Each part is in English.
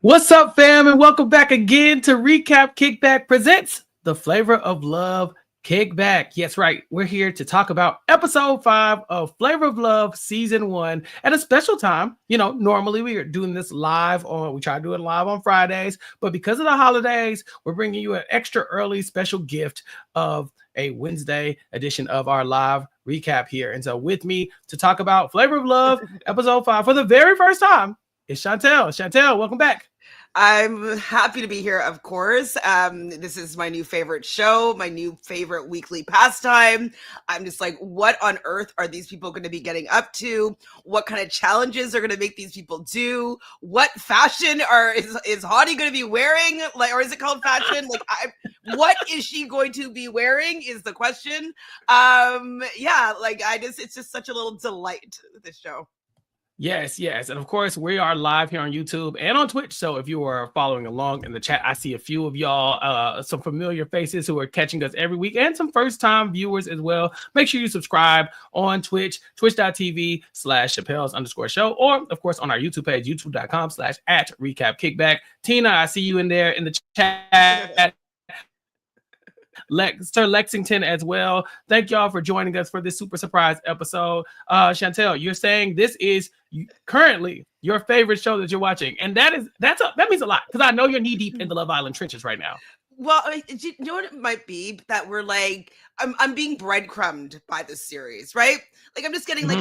What's up, fam, and welcome back again to Recap Kickback presents the Flavor of Love Kickback. Yes, right. We're here to talk about episode 5 of Flavor of Love season 1 at a special time. Normally we are doing this we try to do it live on Fridays, but because of the holidays, we're bringing you an extra early special gift of a Wednesday edition of our live recap here. And so with me to talk about Flavor of Love episode 5 for the very first time is Chantele. Chantele, welcome back. I'm happy to be here, of course. This is my new favorite show, my new favorite weekly pastime. I'm just like, what on earth are these people going to be getting up to? What kind of challenges are going to make these people do? What fashion is Hottie going to be wearing? Or is it called fashion? What is she going to be wearing is the question. It's just such a little delight, this show. Yes. And of course, we are live here on YouTube and on Twitch. So if you are following along in the chat, I see a few of y'all, some familiar faces who are catching us every week and some first-time viewers as well. Make sure you subscribe on Twitch, twitch.tv/Chappell's_show, or of course on our YouTube page, youtube.com/@recapkickback. Tina, I see you in there in the chat. Sir Lexington as well. Thank y'all for joining us for this super surprise episode. Chantele, you're saying this is currently your favorite show that you're watching, and that means a lot because I know you're knee deep in the Love Island trenches right now. Well, you know what it might be? That we're like, I'm being breadcrumbed by this series, right? Like I'm just getting like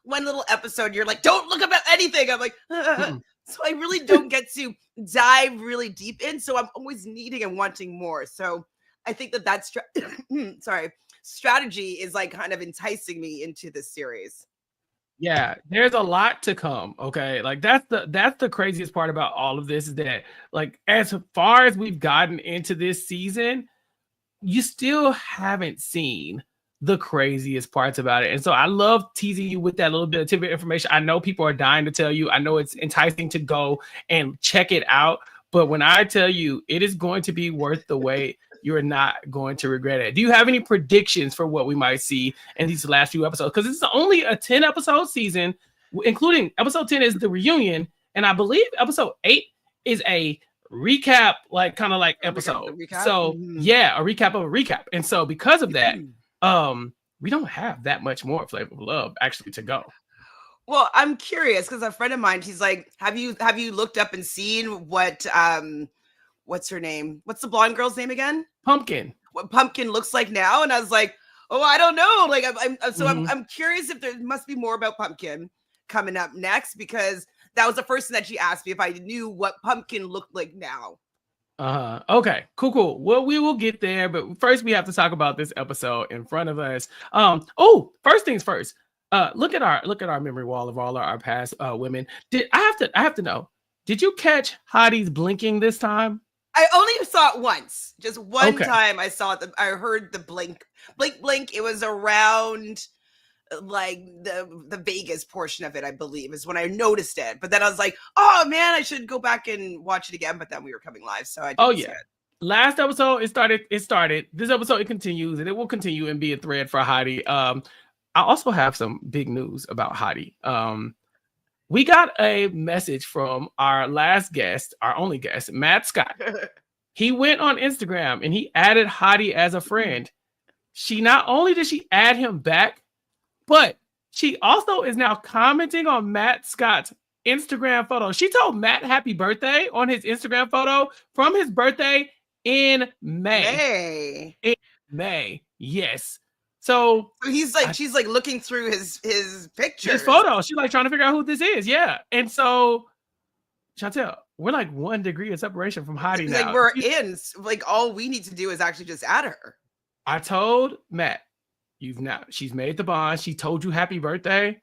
one little episode. You're like, don't look about anything. I'm like, so I really don't get to dive really deep in. So I'm always needing and wanting more. So I think that strategy is like kind of enticing me into this series. Yeah, there's a lot to come. Okay, like that's the craziest part about all of this is that like as far as we've gotten into this season, you still haven't seen the craziest parts about it. And so I love teasing you with that little bit of tidbit information. I know people are dying to tell you. I know it's enticing to go and check it out. But when I tell you it is going to be worth the wait, you're not going to regret it. Do you have any predictions for what we might see in these last few episodes? Because it's only a 10-episode season, including episode 10 is the reunion. And I believe episode 8 is a recap, episode. So yeah, a recap of a recap. And so because of that, we don't have that much more Flavor of Love actually to go. Well, I'm curious because a friend of mine, he's like, have you looked up and seen what what's her name? What's the blonde girl's name again? Pumpkin. What Pumpkin looks like now? And I was like, oh, I don't know. Like I'm curious if there must be more about Pumpkin coming up next because that was the first thing that she asked me if I knew what Pumpkin looked like now. Okay, cool. Well, we will get there, but first we have to talk about this episode in front of us. First things first. Look at our memory wall of all our past women. I have to know, did you catch Hottie's blinking this time? I only saw it once. Just one time I saw it. I heard the blink. It was around like the Vegas portion of it, I believe, is when I noticed it. But then I was like, oh man, I should go back and watch it again. But then we were coming live, so I didn't see it. Last episode, it started. This episode, it continues, and it will continue and be a thread for Hottie. I also have some big news about Hottie. We got a message from our only guest, Matt Scott. He went on Instagram and he added Hottie as a friend. Not only did she add him back, but she also is now commenting on Matt Scott's Instagram photo. She told Matt happy birthday on his Instagram photo from his birthday in May. In May, yes. So she's like looking through his pictures, his photo. She's like trying to figure out who this is. Yeah. And so Chantele, we're like 1 degree of separation from Hottie now. Like all we need to do is actually just add her. I told Matt, she's made the bond. She told you happy birthday.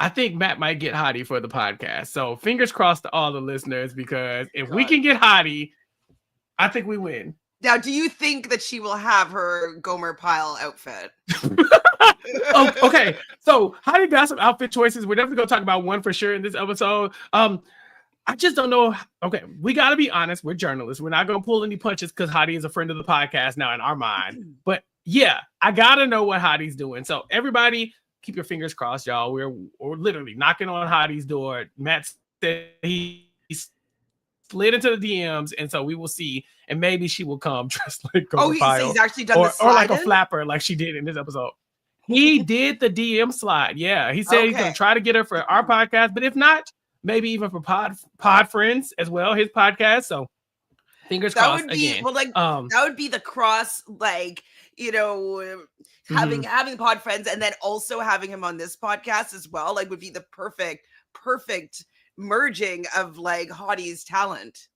I think Matt might get Hottie for the podcast. So fingers crossed to all the listeners, because if we can get Hottie, I think we win. Now, do you think that she will have her Gomer Pyle outfit? Okay. So Hottie got some outfit choices. We're definitely going to talk about one for sure in this episode. I just don't know. Okay, we got to be honest. We're journalists. We're not going to pull any punches because Hottie is a friend of the podcast now in our mind. But yeah, I got to know what Hottie's doing. So everybody, keep your fingers crossed, y'all. We're literally knocking on Hottie's door. Matt said he's slid into the DMs, and so we will see, and maybe she will come dressed like Oh, Coco Pile, he's actually done or the slide like a in? flapper, like she did in this episode. He did the DM slide. Yeah, he said he's gonna try to get her for our podcast, but if not, maybe even for Pod Friends as well, his podcast. So fingers crossed again. Well, like that would be the cross, like, you know, having Pod Friends and then also having him on this podcast as well, like would be the perfect merging of like Hottie's talent.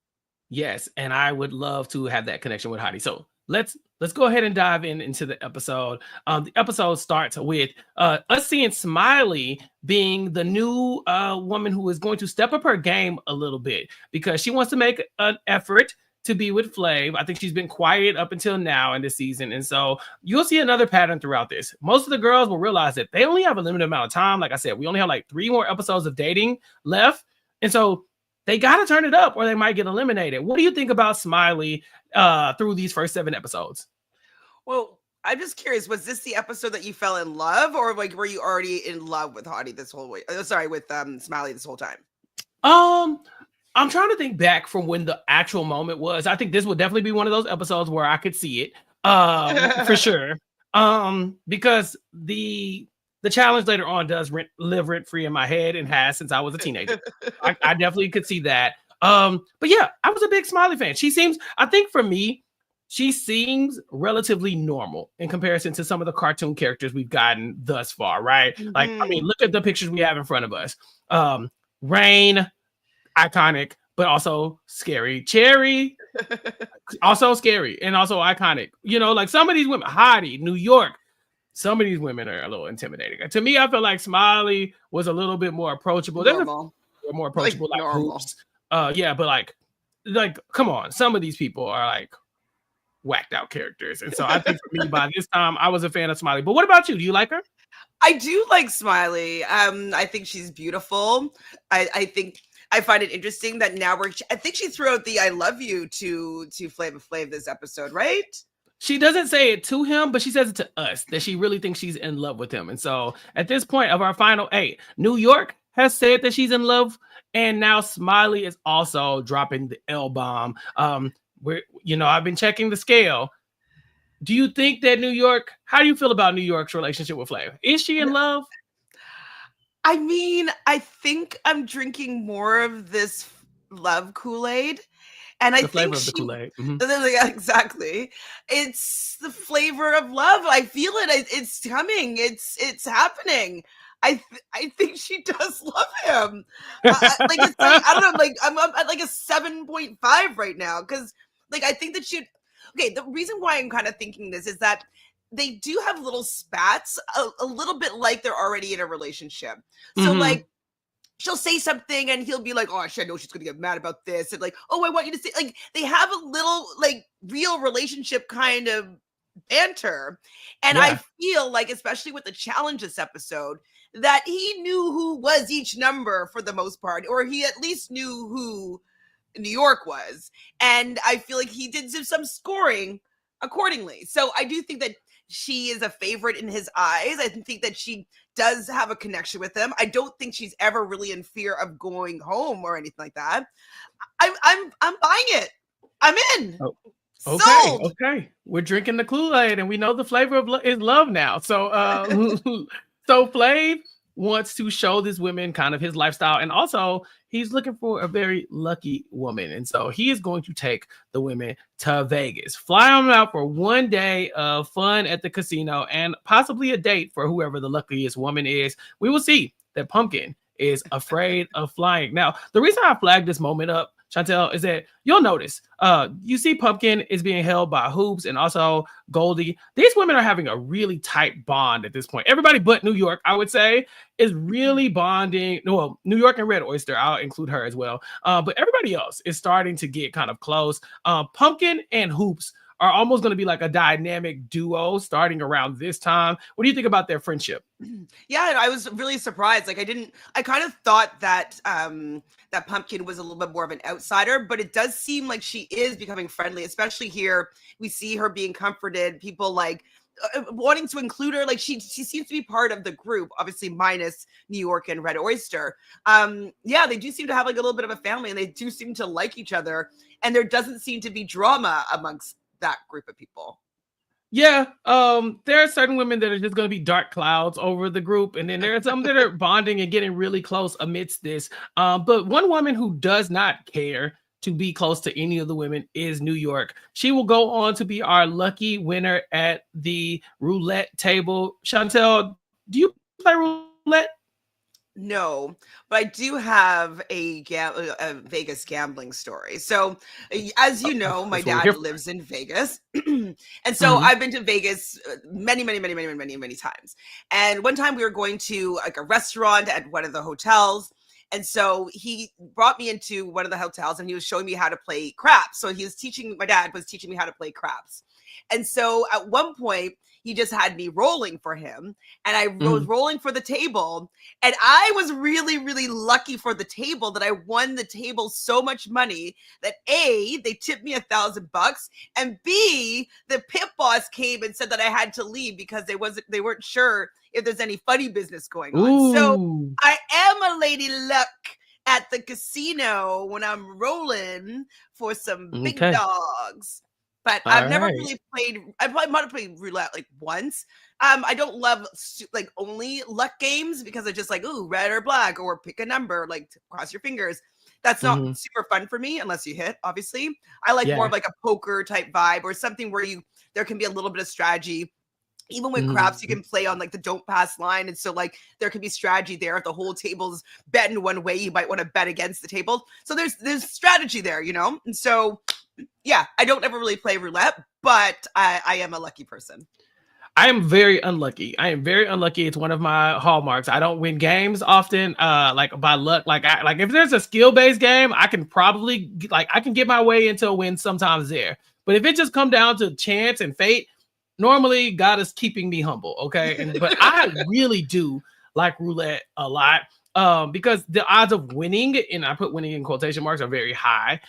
Yes, and I would love to have that connection with Hottie. So let's go ahead and dive into the episode. The episode starts with us seeing Smiley being the new woman who is going to step up her game a little bit because she wants to make an effort to be with Flav. I think she's been quiet up until now in this season. And so you'll see another pattern throughout this. Most of the girls will realize that they only have a limited amount of time. Like I said, we only have like 3 more episodes of dating left. And so they got to turn it up or they might get eliminated. What do you think about Smiley through these first 7 episodes? Well, I'm just curious, was this the episode that you fell in love, or like were you already in love with Hottie this whole way? Sorry, with Smiley this whole time? I'm trying to think back from when the actual moment was. I think this would definitely be one of those episodes where I could see it for sure. Because the challenge later on does live rent free in my head and has since I was a teenager. I definitely could see that. But yeah, I was a big Smiley fan. I think for me, she seems relatively normal in comparison to some of the cartoon characters we've gotten thus far, right? Like, I mean, look at the pictures we have in front of us. Rain, iconic, but also scary. Cherry, also scary and also iconic. You know, like some of these women, Hottie, New York, some of these women are a little intimidating. To me, I feel like Smiley was a little bit more approachable. More approachable, like Hoops. Yeah, but like, come on, some of these people are like whacked out characters, and so I think for me, by this time, I was a fan of Smiley. But what about you? Do you like her? I do like Smiley. I think she's beautiful. I think I find it interesting that now I think she threw out the "I love you" to Flava Flav this episode, right? She doesn't say it to him, but she says it to us that she really thinks she's in love with him. And so at this point of our final 8, New York has said that she's in love, and now Smiley is also dropping the L-bomb. I've been checking the scale. Do you think that how do you feel about New York's relationship with Flav? Is she in love? I mean, I think I'm drinking more of this love Kool-Aid. And I think of the Kool-Aid. Exactly. It's the flavor of love. I feel it. It's coming. It's happening. I think she does love him. It's like, I don't know, like I'm at like a 7.5 right now because like I think that the reason why I'm kind of thinking this is that they do have little spats, a little bit like they're already in a relationship. So like she'll say something and he'll be like, oh, shit, I know she's going to get mad about this. And like, oh, I want you to say, like, they have a little like real relationship kind of banter. And I feel like, especially with the challenge this episode, that he knew who was each number for the most part, or he at least knew who New York was. And I feel like he did some scoring accordingly. So I do think that she is a favorite in his eyes. I think that she does have a connection with him. I don't think she's ever really in fear of going home or anything like that. I'm buying it. I'm in. Oh, Sold. Okay. We're drinking the Kool-Aid and we know the flavor of is love now. So so Flav wants to show these women kind of his lifestyle, and also he's looking for a very lucky woman, and so he is going to take the women to Vegas, fly them out for one day of fun at the casino, and possibly a date for whoever the luckiest woman is. We will see that Pumpkin is afraid of flying. Now, the reason I flagged this moment up, Chantele, is that you'll notice you see Pumpkin is being held by Hoops and also Goldie. These women are having a really tight bond at this point. Everybody but New York, I would say, is really bonding. Well, New York and Red Oyster, I'll include her as well. But everybody else is starting to get kind of close. Pumpkin and Hoops are almost going to be like a dynamic duo starting around this time. What do you think about their friendship? Yeah, I was really surprised. Like I kind of thought that that Pumpkin was a little bit more of an outsider, but it does seem like she is becoming friendly, especially here. We see her being comforted. People like wanting to include her. Like she seems to be part of the group, obviously minus New York and Red Oyster. Yeah, they do seem to have like a little bit of a family, and they do seem to like each other, and there doesn't seem to be drama amongst that group of people. Yeah, there are certain women that are just going to be dark clouds over the group, and then there are some that are bonding and getting really close amidst this. But one woman who does not care to be close to any of the women is New York. She will go on to be our lucky winner at the roulette table. Chantele, do you play roulette? No, but I do have a Vegas gambling story. So, as you know, my dad lives in Vegas. And so I've been to Vegas many times. And one time we were going to like a restaurant at one of the hotels. And so he brought me into one of the hotels and he was showing me how to play craps. So my dad was teaching me how to play craps. And so at one point, he just had me rolling for him, and I was rolling for the table, and I was really, really lucky for the table that I won the table so much money that A, they tipped me $1,000, and B, the pit boss came and said that I had to leave because they weren't sure if there's any funny business going on. Ooh. So I am a lady luck at the casino when I'm rolling for some big dogs. But I've never really played. I probably might have played roulette like once. I don't love like only luck games because it's just like, ooh, red or black, or pick a number, like cross your fingers. That's not super fun for me unless you hit, obviously. I like more of like a poker type vibe or something where there can be a little bit of strategy. Even with craps, you can play on like the don't pass line. And so like there can be strategy there. If the whole table's betting one way, you might want to bet against the table. So there's strategy there, you know? And so yeah, I don't ever really play roulette, but I am a lucky person. I am very unlucky. It's one of my hallmarks. I don't win games often, like by luck. Like if there's a skill-based game, I can probably I can get my way into a win sometimes there. But if it just come down to chance and fate, normally God is keeping me humble. Okay. But I really do like roulette a lot. Because the odds of winning, and I put winning in quotation marks, are very high.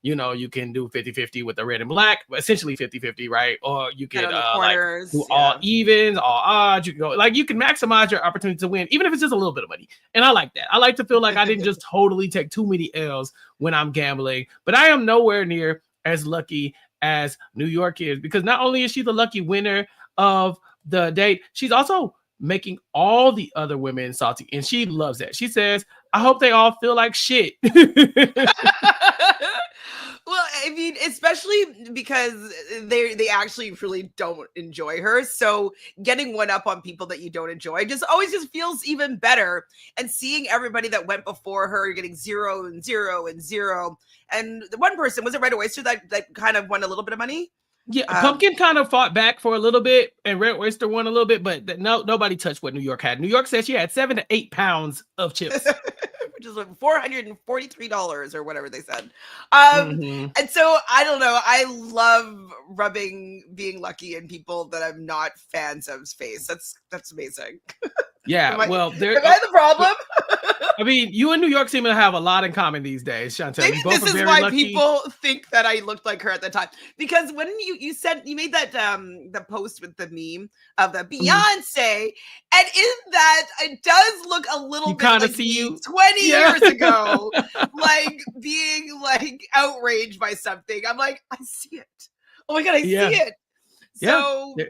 You can do 50-50 with the red and black, essentially 50-50, right? Or you can do all evens, all odds. You can go you can maximize your opportunity to win, even if it's just a little bit of money. And I like that. I like to feel like I didn't just totally take too many L's when I'm gambling, but I am nowhere near as lucky as New York is, because not only is she the lucky winner of the date, she's also making all the other women salty, and she loves that. She says, I hope they all feel like shit. Well, I mean, especially because they actually really don't enjoy her. So getting one up on people that you don't enjoy always feels even better. And seeing everybody that went before her getting 0 and 0 and 0. And the one person, was it Red Oyster that kind of won a little bit of money? Yeah, Pumpkin kind of fought back for a little bit, and Red Oyster won a little bit, but nobody touched what New York had. New York said she had 7 to 8 pounds of chips. Which is like $443 or whatever they said. And so I don't know. I love being lucky in people that I'm not fans of's face. That's amazing. Yeah, am I the problem? I mean, you and New York seem to have a lot in common these days, Chantele. Maybe this is why people think that I looked like her at the time. Because when you made that the post with the meme of the Beyonce, and in that it does look a little bit like me 20 years ago, like being like outraged by something. I'm like, I see it. Oh my god, I see it. So. Yeah.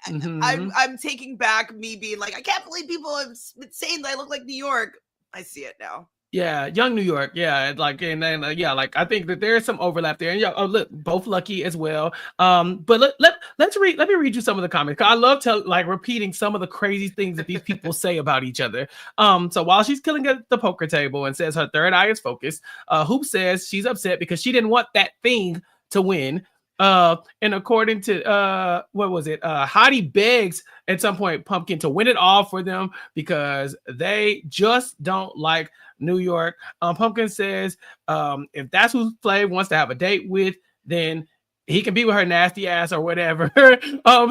I'm taking back me being like, I can't believe people have been saying that I look like New York. I see it now. Yeah, young New York. Yeah, I think that there's some overlap there. And look, both lucky as well. But let me read you some of the comments. I love repeating some of the crazy things that these people say about each other. So while she's killing at the poker table and says her third eye is focused, Hoop says she's upset because she didn't want that thing to win. And according to what was it? Hottie begs at some point Pumpkin to win it all for them because they just don't like New York. Pumpkin says if that's who Flav wants to have a date with, then he can be with her nasty ass or whatever.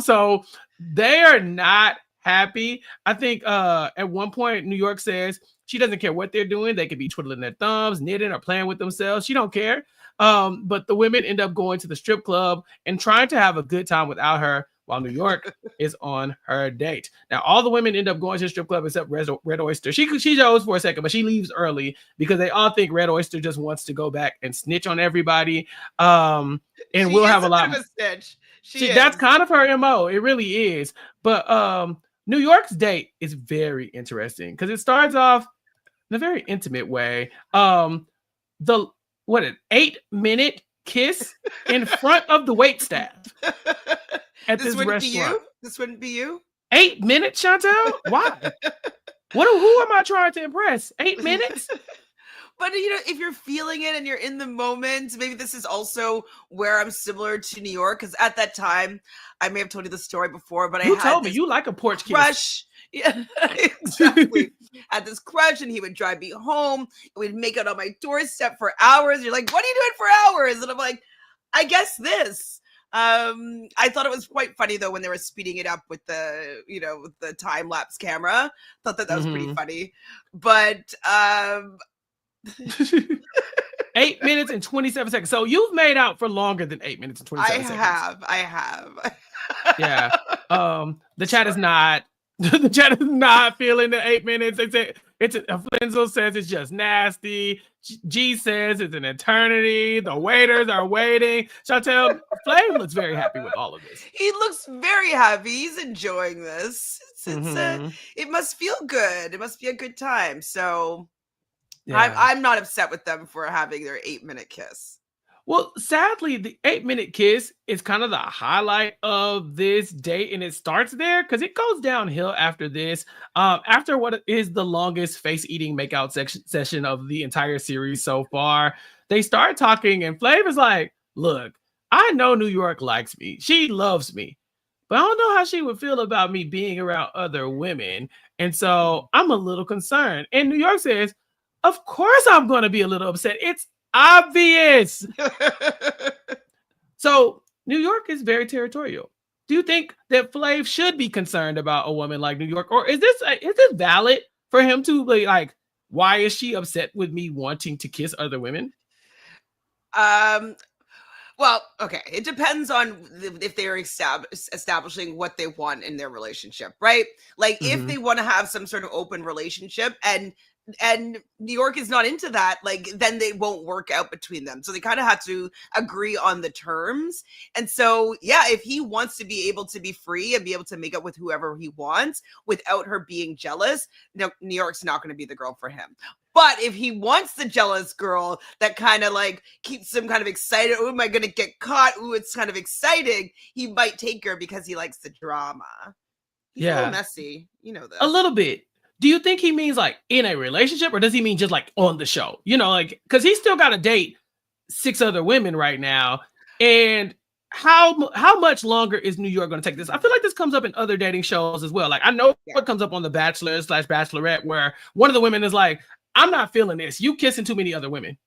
So they are not happy. I think at one point New York says she doesn't care what they're doing. They could be twiddling their thumbs, knitting, or playing with themselves. She don't care. But the women end up going to the strip club and trying to have a good time without her, while New York is on her date. Now, all the women end up going to the strip club except Red Oyster. She goes for a second, but she leaves early because they all think Red Oyster just wants to go back and snitch on everybody. And we'll have a lot of a snitch. That's kind of her MO. It really is. But New York's date is very interesting because it starts off in a very intimate way. An 8-minute kiss in front of the waitstaff at this restaurant. This wouldn't be you. 8 minutes, Chantele? Why? Who am I trying to impress? 8 minutes? But if you're feeling it and you're in the moment, maybe this is also where I'm similar to New York. Because at that time, I may have told you the story before, but you told me you like a porch kiss. Yeah, exactly. Had this crush, and he would drive me home. We'd make out on my doorstep for hours. You're like, "What are you doing for hours?" And I'm like, "I guess this." I thought it was quite funny though when they were speeding it up with the with the time lapse camera. Thought that was pretty funny, but 8 minutes and 27 seconds. So you've made out for longer than 8 minutes and 27 seconds. I have. Yeah. The chat is not. The chat is not feeling the 8 minutes. They say Flenzo says it's just nasty. G says it's an eternity. The waiters are waiting. Chantele, Flame looks very happy with all of this. He looks very happy. He's enjoying this. It must feel good. It must be a good time. So yeah. I'm not upset with them for having their 8-minute kiss. Well, sadly, the 8-minute kiss is kind of the highlight of this date, and it starts there because it goes downhill after this. After what is the longest face-eating makeout session of the entire series so far, they start talking, and Flav is like, "Look, I know New York likes me. She loves me, but I don't know how she would feel about me being around other women, and so I'm a little concerned." And New York says, "Of course I'm going to be a little upset. It's obvious." So New York is very territorial. Do you think that Flav should be concerned about a woman like New York, or is this valid for him to be like, why is she upset with me wanting to kiss other women? Well, okay. It depends on if they're establishing what they want in their relationship, right? Like if they want to have some sort of open relationship and New York is not into that, like then they won't work out between them. So they kind of have to agree on the terms. And so, yeah, if he wants to be able to be free and be able to make up with whoever he wants without her being jealous, no, New York's not going to be the girl for him. But if he wants the jealous girl that kind of like keeps him kind of excited, oh, am I going to get caught? Ooh, it's kind of exciting. He might take her because he likes the drama. He's a little messy. You know this. A little bit. Do you think he means like in a relationship, or does he mean just like on the show? Like, because he's still got to date 6 other women right now. And how much longer is New York going to take this? I feel like this comes up in other dating shows as well. Like I know it comes up on The Bachelor / Bachelorette, where one of the women is like, "I'm not feeling this. You kissing too many other women."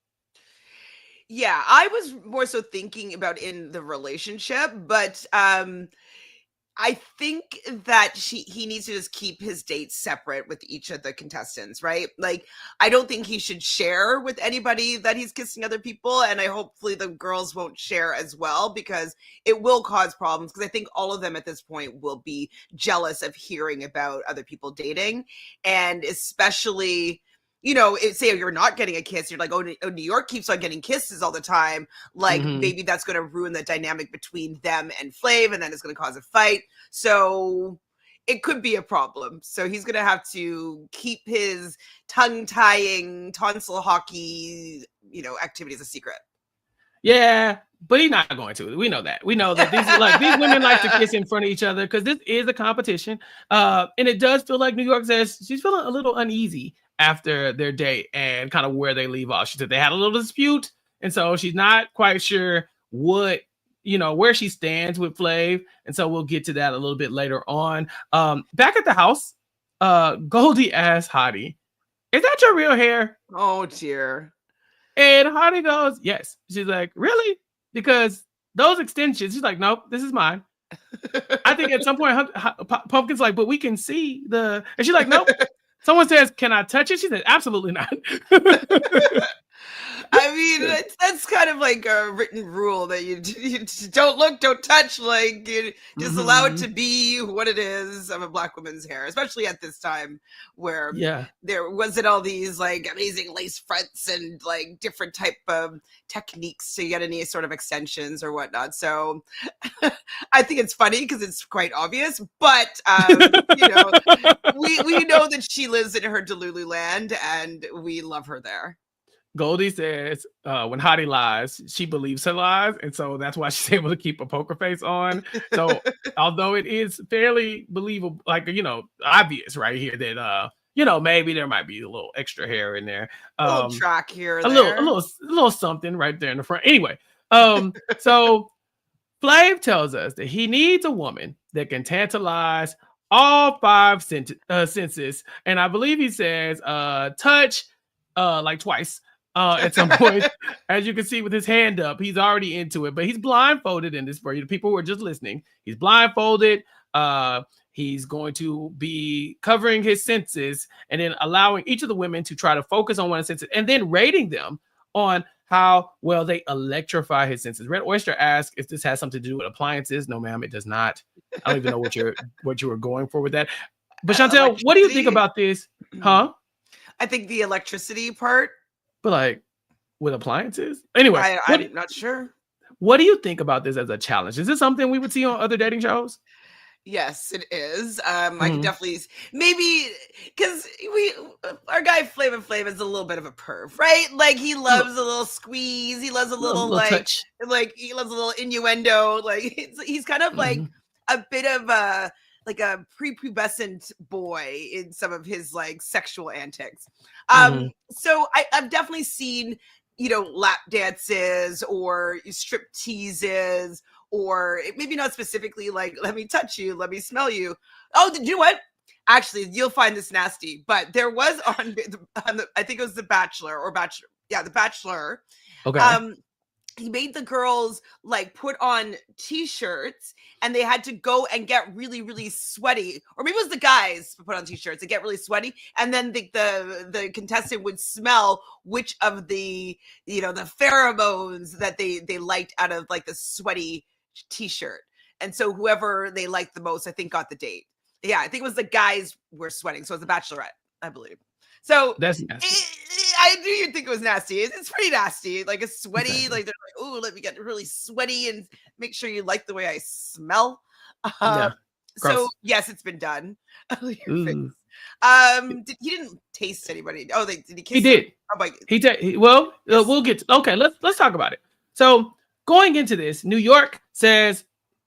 Yeah, I was more so thinking about in the relationship, but I think that he needs to just keep his dates separate with each of the contestants, right? Like, I don't think he should share with anybody that he's kissing other people. And hopefully the girls won't share as well, because it will cause problems. Because I think all of them at this point will be jealous of hearing about other people dating. And especially, say you're not getting a kiss, you're like, oh, New York keeps on getting kisses all the time. Like maybe that's going to ruin the dynamic between them and Flav, and then it's going to cause a fight. So it could be a problem. So he's going to have to keep his tongue-tying tonsil hockey, activities a secret. Yeah, but he's not going to. We know that. We know that these women like to kiss in front of each other because this is a competition. And it does feel like New York says she's feeling a little uneasy after their date and kind of where they leave off. She said they had a little dispute, and so she's not quite sure what, where she stands with Flav. And so we'll get to that a little bit later on. Back at the house, Goldie asks Hottie, "Is that your real hair?" Oh, dear. And Hottie goes, "Yes." She's like, "Really?" Because those extensions, she's like, "Nope, this is mine." I think at some point, Pumpkin's like, "But we can see the," and she's like, "Nope." Someone says, "Can I touch it?" She said, "Absolutely not." I mean, that's kind of like a written rule that you don't look, don't touch, like you just allow it to be what it is of a Black woman's hair, especially at this time where there wasn't all these like amazing lace fronts and like different type of techniques to get any sort of extensions or whatnot. So I think it's funny because it's quite obvious, but you know, we know that she lives in her Delulu land and we love her there. Goldie says when Hottie lies, she believes her lies, and so that's why she's able to keep a poker face on. So although it is fairly believable, like, you know, obvious right here that you know, maybe there might be a little extra hair in there, a little track here, a little something right there in the front. Anyway, so Flav tells us that he needs a woman that can tantalize all five senses, and I believe he says touch like twice. At some point, as you can see with his hand up, he's already into it, but he's blindfolded in this for you. The people who are just listening, he's blindfolded. He's going to be covering his senses and then allowing each of the women to try to focus on one sense and then rating them on how well they electrify his senses. Red Oyster asks if this has something to do with appliances. No, ma'am, it does not. I don't even know what you were going for with that. But Chantele, what do you think about this? Huh? I think the electricity part. But like with appliances? Anyway, I'm not sure. What do you think about this as a challenge? Is this something we would see on other dating shows? Yes, it is. I can definitely maybe because our guy Flavor Flav is a little bit of a perv, right? Like he loves a little squeeze, he loves a little touch. Like he loves a little innuendo. Like he's kind of like a bit of a like a prepubescent boy in some of his like sexual antics. So I've definitely seen, you know, lap dances or strip teases, or maybe not specifically like, let me touch you, let me smell you. Oh, did you know what? Actually, you'll find this nasty, but there was on the I think it was The Bachelor or Bachelor. Yeah, The Bachelor. Okay. He made the girls like put on t-shirts and they had to go and get really, really sweaty, or maybe it was the guys put on t-shirts and get really sweaty. And then the contestant would smell which of the, you know, the pheromones that they liked out of like the sweaty t-shirt. And so whoever they liked the most, I think got the date. Yeah. I think it was the guys were sweating. So it was the Bachelorette, I believe. So that's nasty. I knew you'd think it was nasty. It's pretty nasty. Like it's sweaty. Like they're like, oh, let me get really sweaty and make sure you like the way I smell. So yes, it's been done. He didn't taste anybody. Oh, did he kiss? He did. We'll get to, okay. Let's talk about it. So going into this, New York says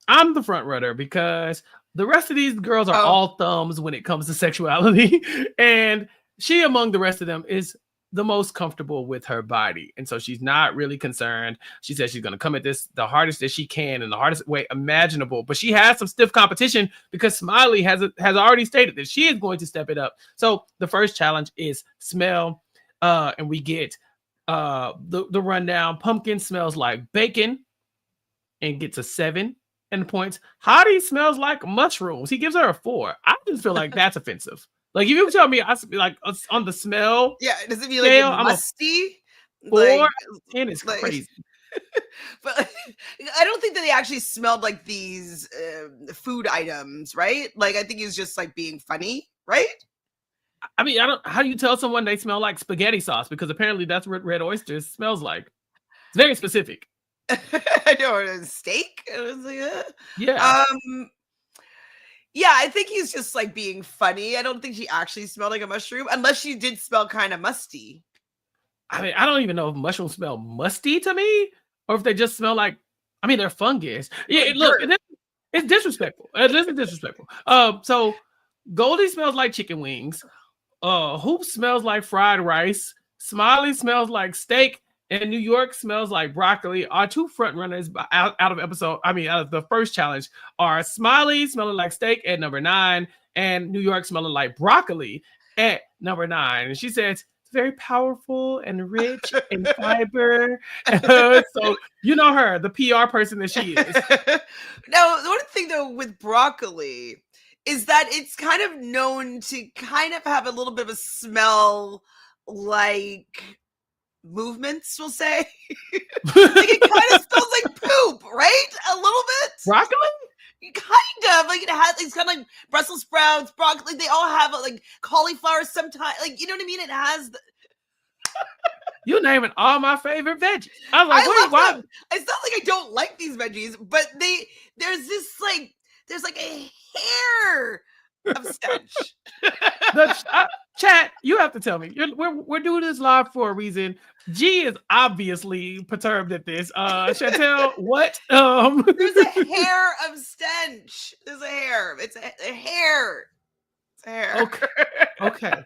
I'm the front runner because the rest of these girls are all thumbs when it comes to sexuality, and she, among the rest of them, is the most comfortable with her body. And so she's not really concerned. She says she's going to come at this the hardest that she can in the hardest way imaginable. But she has some stiff competition because Smiley has already stated that she is going to step it up. So the first challenge is smell. And we get the rundown. Pumpkin smells like bacon and gets a 7 in points. Hottie smells like mushrooms. He gives her a 4. I just feel like that's offensive. Like if you tell me, I like on the smell. Yeah, does it mean like musty? 4 10 is like, crazy. But I don't think that they actually smelled like these food items, right? Like I think he's just like being funny, right? I mean, how do you tell someone they smell like spaghetti sauce? Because apparently that's what red oysters smells like. It's very specific. I know, a steak. It was like, yeah. Yeah, I think he's just like being funny. I don't think she actually smelled like a mushroom, unless she did smell kind of musty. I mean, I don't even know if mushrooms smell musty to me, or if they just smell like, I mean, they're fungus. Yeah, look, it's disrespectful. This is disrespectful. So Goldie smells like chicken wings. Hoop smells like fried rice. Smiley smells like steak. And New York smells like broccoli. Our two front runners out of the first challenge are Smiley smelling like steak at number 9 and New York smelling like broccoli at number 9. And she says it's very powerful and rich and fiber. So you know her, the PR person that she is. Now, the one thing though with broccoli is that it's kind of known to kind of have a little bit of a smell like movements, we'll say. Like it kind of smells like poop, right? A little bit. Broccoli? Kind of like it's kind of like Brussels sprouts, broccoli. They all have like cauliflower sometimes. Like, you know what I mean? It has. You naming all my favorite veggies. I was like, wait, why? Them. It's not like I don't like these veggies, but there's like a hair of stench. Chat, you have to tell me. We're doing this live for a reason. G is obviously perturbed at this. Chantele, what? There's a hair of stench. There's a hair. It's a hair. It's a hair. Okay.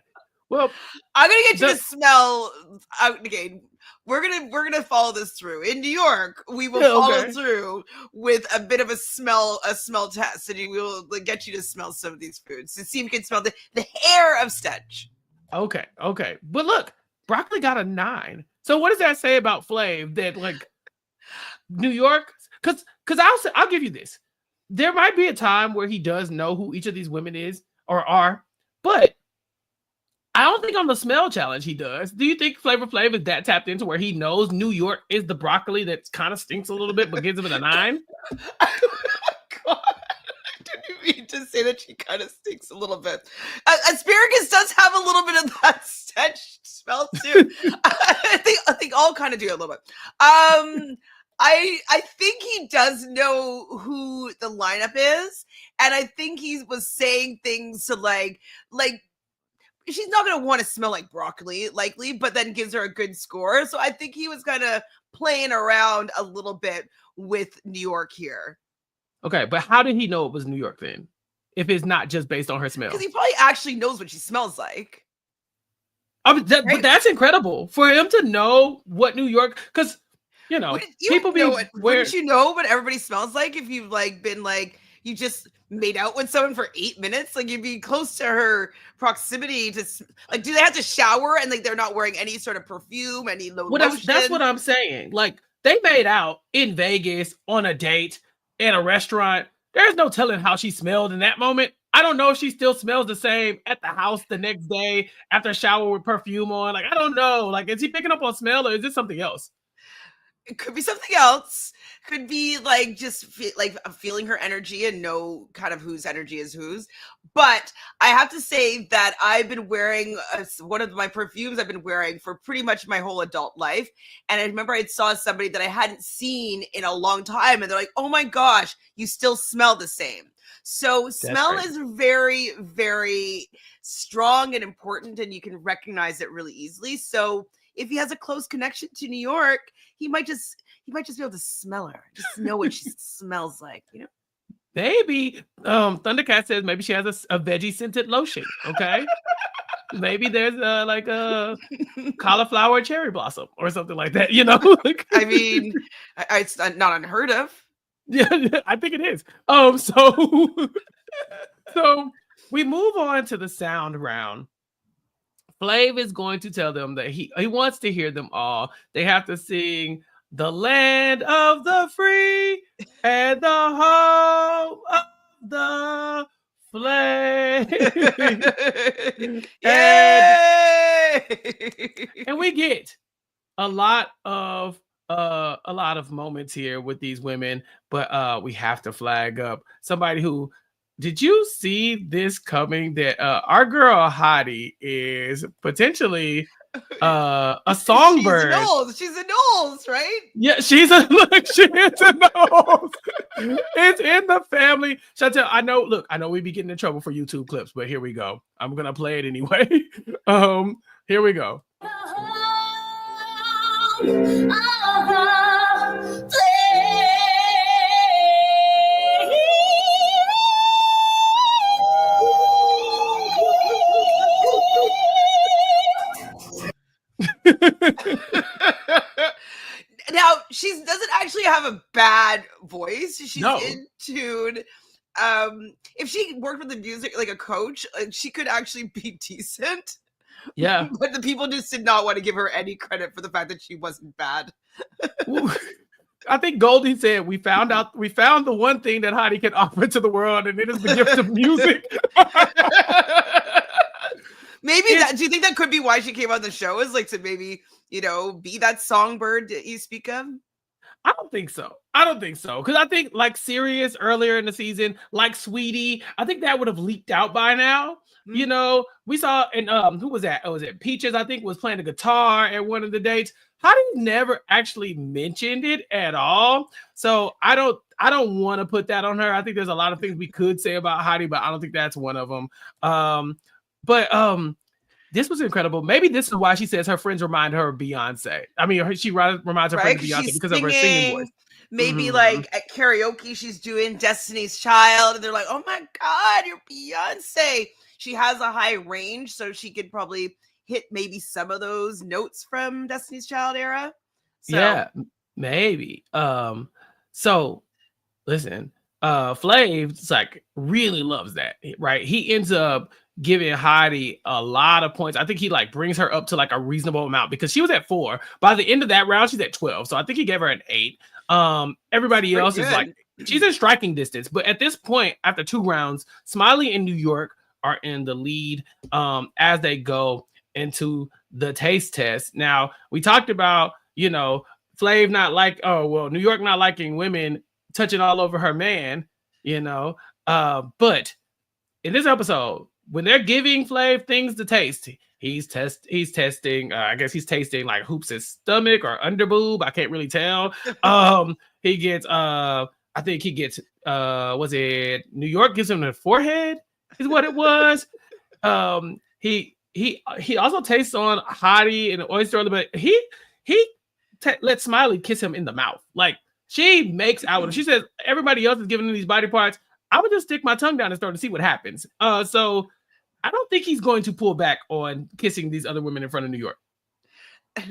Well, I'm gonna get you to smell. Okay, we're gonna follow this through. In New York, we will follow through with a bit of a smell test, and we will get you to smell some of these foods to see if you can smell the hair of stench. Okay. But look, broccoli got a 9. So what does that say about Flav? That like New York? Because I'll give you this. There might be a time where he does know who each of these women is or are, but I don't think on the smell challenge he does. Do you think Flavor Flav is that tapped into where he knows New York is the broccoli that kind of stinks a little bit but gives it a 9? God, I didn't mean to say that she kind of stinks a little bit. Asparagus does have a little bit of that stench smell too. I think all kind of do a little bit. I think he does know who the lineup is, and I think he was saying things to like. She's not going to want to smell like broccoli, likely, but then gives her a good score. So I think he was kind of playing around a little bit with New York here. Okay, but how did he know it was New York then? If it's not just based on her smell? Because he probably actually knows what she smells like. I mean, but that's incredible for him to know what New York, because, you know, wouldn't you know what everybody smells like if you've like been like, you just made out with someone for 8 minutes? Like, you'd be close to her proximity to like, do they have to shower and like they're not wearing any sort of perfume, any lotion? That's what I'm saying. Like, they made out in Vegas on a date in a restaurant. There's no telling how she smelled in that moment. I don't know if she still smells the same at the house the next day after a shower with perfume on. Like, I don't know. Like, is he picking up on smell or is this something else? It could be something else. Could be like just feeling her energy and know kind of whose energy is whose. But I have to say that I've been wearing one of my perfumes I've been wearing for pretty much my whole adult life. And I remember I saw somebody that I hadn't seen in a long time. And they're like, oh my gosh, you still smell the same. So smell is very, very strong and important. And you can recognize it really easily. So if he has a close connection to New York, he might just be able to smell her, just know what she smells like, you know? Maybe Thundercat says maybe she has a veggie scented lotion. Okay. Maybe there's like a cauliflower cherry blossom or something like that, you know? I mean, it's not unheard of. Yeah, I think it is. So we move on to the sound round. Flav is going to tell them that he wants to hear them all. They have to sing "The Land of the Free and the Home of the Flag." and we get a lot of moments here with these women, but we have to flag up somebody who. Did you see this coming? That our girl Hottie is potentially a songbird. She's a nose, right? Yeah, she is a nose. It's in the family. Chantele, I know we be getting in trouble for YouTube clips, but here we go. I'm gonna play it anyway. Here we go. Now, she doesn't actually have a bad voice. She's in tune. If she worked with the music like a coach, she could actually be decent. Yeah. But the people just did not want to give her any credit for the fact that she wasn't bad. I think Goldie said we found the one thing that Hottie can offer to the world, and it is the gift of music. Maybe that. Do you think that could be why she came on the show? Is like to maybe be that songbird that you speak of? I don't think so. Because I think like Sirius earlier in the season, like Sweetie, I think that would have leaked out by now. Mm-hmm. We saw, and who was that? Oh, was it Peaches? I think was playing the guitar at one of the dates. Hottie never actually mentioned it at all. So I don't want to put that on her. I think there's a lot of things we could say about Hottie, but I don't think that's one of them. This was incredible. Maybe this is why she says her friends remind her of Beyonce. I mean, she reminds her friends of Beyonce because of her singing voice. Maybe like at karaoke, she's doing Destiny's Child, and they're like, "Oh my God, you're Beyonce." She has a high range, so she could probably hit maybe some of those notes from Destiny's Child era. So. Yeah, maybe. So listen, Flav like really loves that, right? He ends up giving Heidi a lot of points. I think he like brings her up to like a reasonable amount because she was at 4. By the end of that round, she's at 12. So I think he gave her an 8. Everybody else is like, she's in striking distance. But at this point, after 2 rounds, Smiley and New York are in the lead as they go into the taste test. Now, we talked about, Flav not like, New York not liking women touching all over her man, but in this episode, when they're giving Flav things to taste, he's testing. I guess he's tasting like Hoops' stomach or underboob. I can't really tell. He gets. I think he gets. Was it New York gives him the forehead? Is what it was. He also tastes on Hottie and Oyster, but he let Smiley kiss him in the mouth. Like she makes out with him. She says everybody else is giving him these body parts. I would just stick my tongue down and start to see what happens. So I don't think he's going to pull back on kissing these other women in front of New York.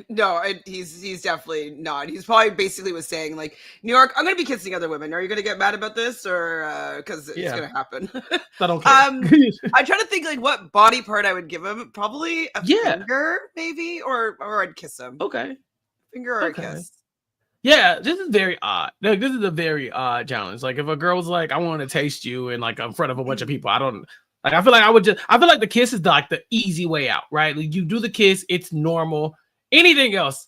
No, he's definitely not. He's probably basically was saying like, New York, I'm going to be kissing other women. Are you going to get mad about this or because it's going to happen? I don't care. I try to think like what body part I would give him. Probably a finger, maybe, or I'd kiss him. Okay, finger or a kiss. Yeah, this is very odd. Like, this is a very odd challenge. Like, if a girl was like, "I want to taste you," and like in front of a bunch of people, I don't like. I feel like the kiss is like the easy way out, right? Like, you do the kiss, it's normal. Anything else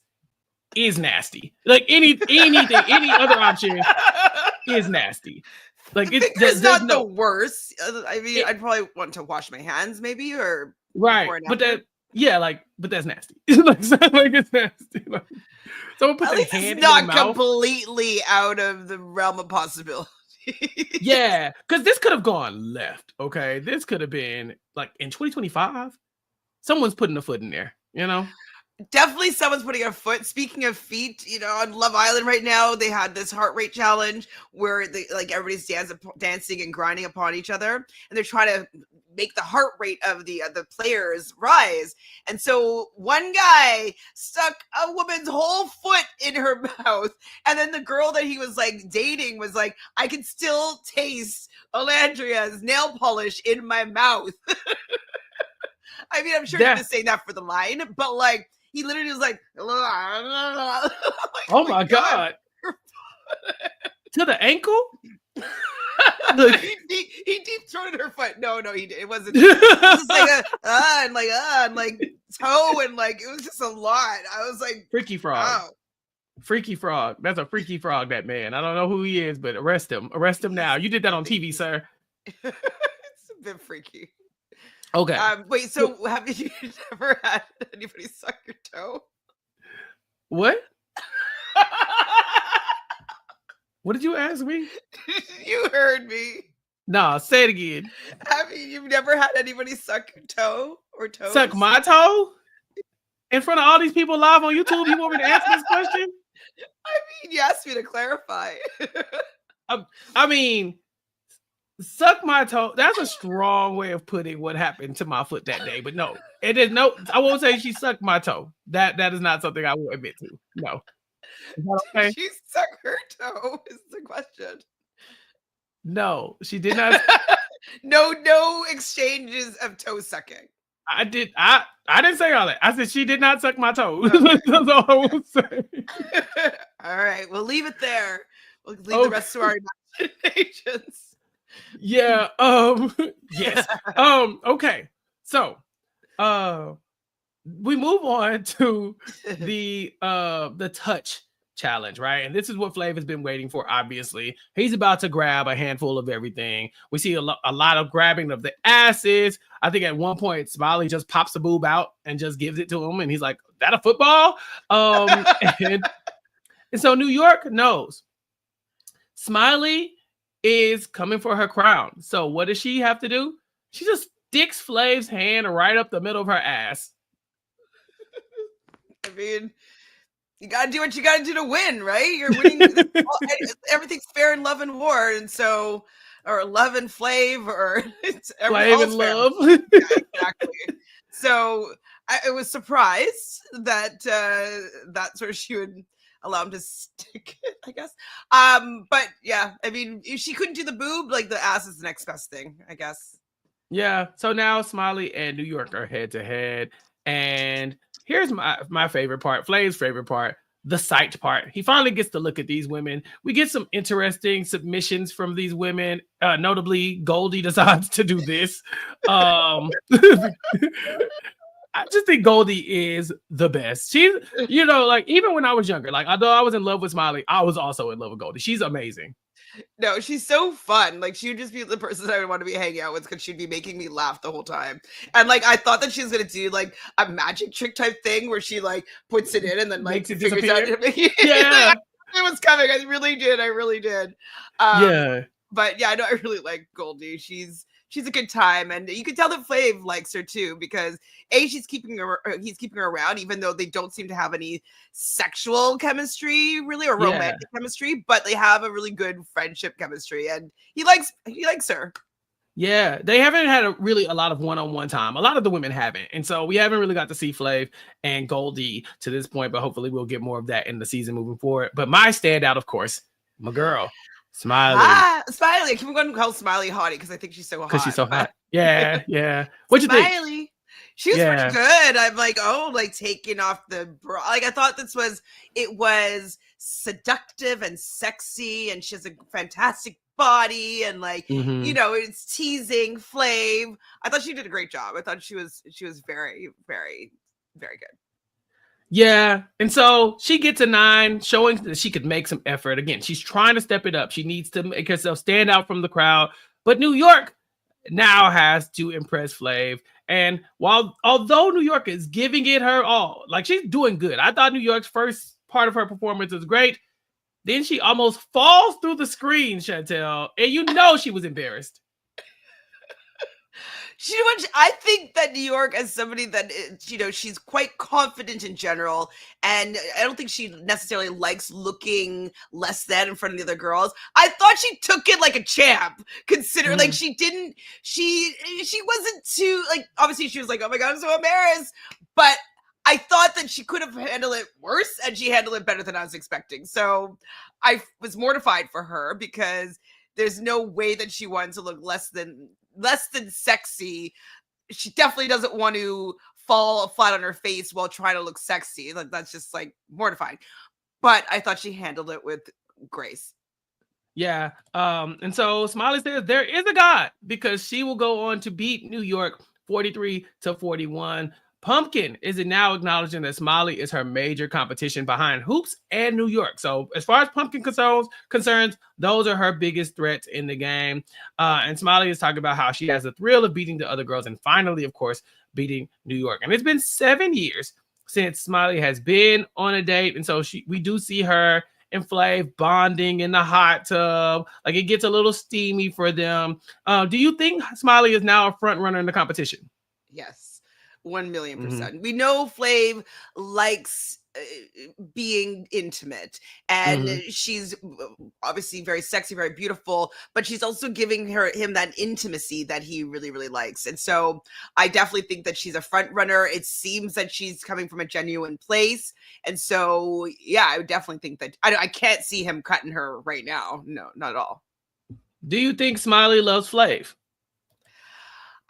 is nasty. Like any other option is nasty. Like it's not the worst. I mean, I'd probably want to wash my hands, maybe, or right. But that's nasty. Like it's nasty. Like, someone put their hand in not their mouth. Completely out of the realm of possibility. Yeah, because this could have gone left. Okay, this could have been like in 2025. Someone's putting a foot in there. Definitely someone's putting a foot. Speaking of feet, on Love Island right now, they had this heart rate challenge where everybody's dancing and grinding upon each other, and they're trying to make the heart rate of the players rise. And so one guy stuck a woman's whole foot in her mouth, and then the girl that he was like dating was like, I can still taste Alandria's nail polish in my mouth. I mean, I'm sure you're just saying that for the line, but like, he literally was like, like oh my God. To the ankle? Look. he deep throated her foot. No, it wasn't. It was just like and like toe, and like, it was just a lot. I was like, freaky frog. Wow. Freaky frog. That's a freaky frog, that man. I don't know who he is, but arrest him. Arrest him now. You did that on TV, sir. It's a bit freaky. Okay. Wait, so have you never had anybody suck your toe? What? What did you ask me? You heard me. No, say it again. You've never had anybody suck your toe or toes? Suck my toe? In front of all these people live on YouTube, you want me to answer this question? I mean, you asked me to clarify. I mean, suck my toe. That's a strong way of putting what happened to my foot that day. But no, it is no. I won't say she sucked my toe. That is not something I will admit to. No. Okay? She sucked her toe is the question. No, she did not. No exchanges of toe sucking. I didn't say all that. I said she did not suck my toe. Okay. That's all I will say. All right, we'll leave it there. We'll leave the rest to our imaginations. Yeah. Yes. Okay. So We move on to the touch challenge, right? And this is what Flav has been waiting for. Obviously, he's about to grab a handful of everything. We see a lot of grabbing of the asses. I think at one point Smiley just pops the boob out and just gives it to him, and he's like, "That a football?" And so New York knows Smiley is coming for her crown. So what does she have to do? She just sticks Flav's hand right up the middle of her ass. I mean, you gotta do what you gotta do to win, right? You're winning. Everything's fair in love and war, and so, or love and Flav, or it's Flav and love. Yeah, exactly. So I was surprised that that's where she would allow him to stick it, I guess. But yeah, I mean, if she couldn't do the boob, like the ass is the next best thing, I guess. Yeah. So now Smiley and New York are head to head, and here's my favorite part, Flav's favorite part, the sight part. He finally gets to look at these women. We get some interesting submissions from these women. Notably, Goldie decides to do this. I just think Goldie is the best. She's, like even when I was younger, like although I was in love with Smiley, I was also in love with Goldie. She's amazing. No, she's so fun. Like, she would just be the person I would want to be hanging out with because she'd be making me laugh the whole time. And like, I thought that she was gonna do like a magic trick type thing where she like puts it in and then like makes it figures disappear. out. Yeah, it was coming. I really did. Yeah. But yeah, I know I really like Goldie. She's a good time, and you can tell that Flav likes her too because he's keeping her around, even though they don't seem to have any sexual chemistry really or romantic chemistry, but they have a really good friendship chemistry, and he likes her. Yeah, they haven't had a lot of one-on-one time. A lot of the women haven't, and so we haven't really got to see Flav and Goldie to this point. But hopefully, we'll get more of that in the season moving forward. But my standout, of course, my girl. Smiley. Smiley. I keep going to call Smiley hottie because I think she's so hot. Because she's so hot. Yeah. What you think? Smiley. She was pretty good. I'm like, taking off the bra. Like, I thought it was seductive and sexy, and she has a fantastic body, and like, it's teasing Flav. I thought she did a great job. I thought she was very, very, very good. Yeah, and so she gets a 9, showing that she could make some effort. Again, she's trying to step it up. She needs to make herself stand out from the crowd. But New York now has to impress Flav. And although New York is giving it her all, like she's doing good. I thought New York's first part of her performance was great. Then she almost falls through the screen, Chantele, and she was embarrassed. I think that New York, as somebody that, she's quite confident in general, and I don't think she necessarily likes looking less than in front of the other girls. I thought she took it like a champ, considering like she wasn't too, like, obviously she was like, oh my God, I'm so embarrassed, but I thought that she could have handled it worse, and she handled it better than I was expecting. So I was mortified for her because there's no way that she wanted to look less than sexy. She definitely doesn't want to fall flat on her face while trying to look sexy. Like, that's just like mortifying. But I thought she handled it with grace. Yeah. And so Smiley says there is a God because she will go on to beat New York 43-41. Pumpkin is now acknowledging that Smiley is her major competition behind Hoops and New York. So as far as Pumpkin concerns, those are her biggest threats in the game. And Smiley is talking about how she has the thrill of beating the other girls and finally, of course, beating New York. And it's been 7 years since Smiley has been on a date. And so we do see her and Flav bonding in the hot tub. Like, it gets a little steamy for them. Do you think Smiley is now a front runner in the competition? Yes. 1,000,000%. We know Flav likes being intimate, and she's obviously very sexy, very beautiful, but she's also giving him that intimacy that he really, really likes. And so I definitely think that she's a front runner. It seems that she's coming from a genuine place. And so, yeah, I would definitely think that I can't see him cutting her right now. No, not at all. Do you think Smiley loves Flav?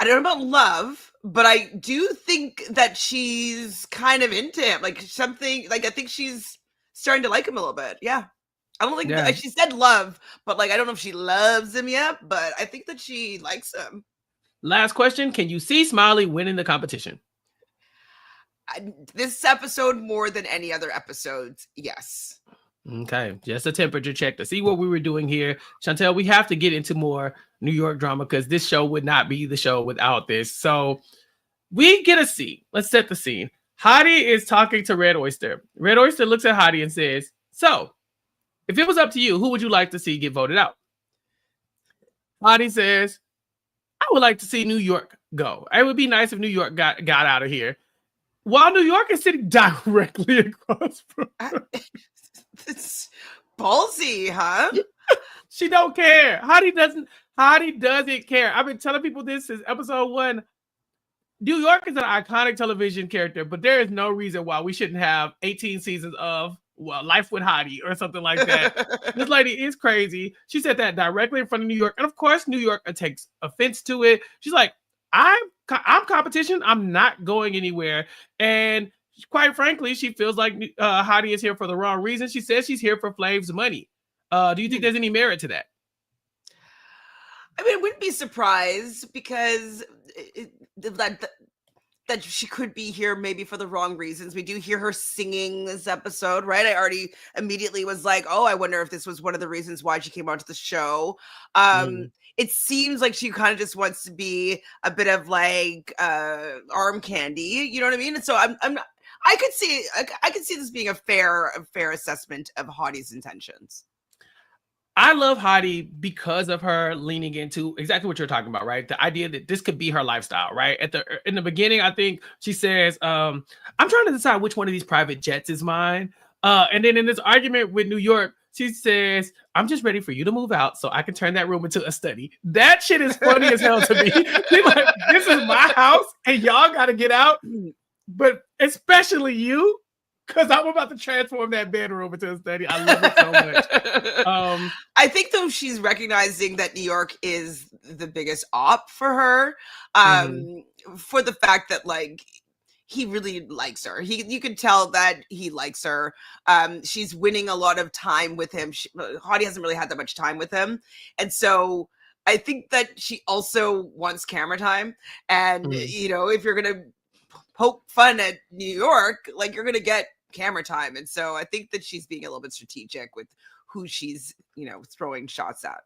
I don't know about love, but I do think that she's kind of into him. Like, something, like, I think she's starting to like him a little bit. Yeah. I don't think she said love, but like, I don't know if she loves him yet, but I think that she likes him. Last question. Can you see Smiley winning the competition? This episode more than any other episodes, yes. Okay, just a temperature check to see what we were doing here. Chantele, we have to get into more New York drama because this show would not be the show without this. So we get a scene. Let's set the scene. Hottie is talking to Red Oyster. Red Oyster looks at Hottie and says, so, if it was up to you, who would you like to see get voted out? Hottie says, I would like to see New York go. It would be nice if New York got out of here. While New York is sitting directly across from her. It's ballsy, huh? She don't care. Hottie doesn't care. I've been telling people this since episode 1. New York is an iconic television character, but there is no reason why we shouldn't have 18 seasons of Life with Hottie or something like that. This lady is crazy. She said that directly in front of New York. And of course, New York takes offense to it. She's like, I'm competition. I'm not going anywhere. And quite frankly, she feels like Hottie is here for the wrong reason. She says she's here for Flav's money. Do you think there's any merit to that? I mean, I wouldn't be surprised because that she could be here maybe for the wrong reasons. We do hear her singing this episode, right? I already immediately was like, oh, I wonder if this was one of the reasons why she came onto the show. It seems like she kind of just wants to be a bit of like arm candy, you know what I mean? And so I could see this being a fair assessment of Hottie's intentions. I love Hottie because of her leaning into exactly what you're talking about, right? The idea that this could be her lifestyle, right? In the beginning, I think she says, I'm trying to decide which one of these private jets is mine. And then in this argument with New York, she says, I'm just ready for you to move out so I can turn that room into a study. That shit is funny as hell to me. She's like, this is my house and y'all got to get out. But especially you, because I'm about to transform that bedroom into a study. I love it so much. I think, though, she's recognizing that New York is the biggest op for her, for the fact that, like, he really likes her. You can tell that he likes her. She's winning a lot of time with him. Hottie hasn't really had that much time with him. And so I think that she also wants camera time. And, you know, if you're going to poke fun at New York, like, you're going to get camera time. And so I think that she's being a little bit strategic with who she's, you know, throwing shots at.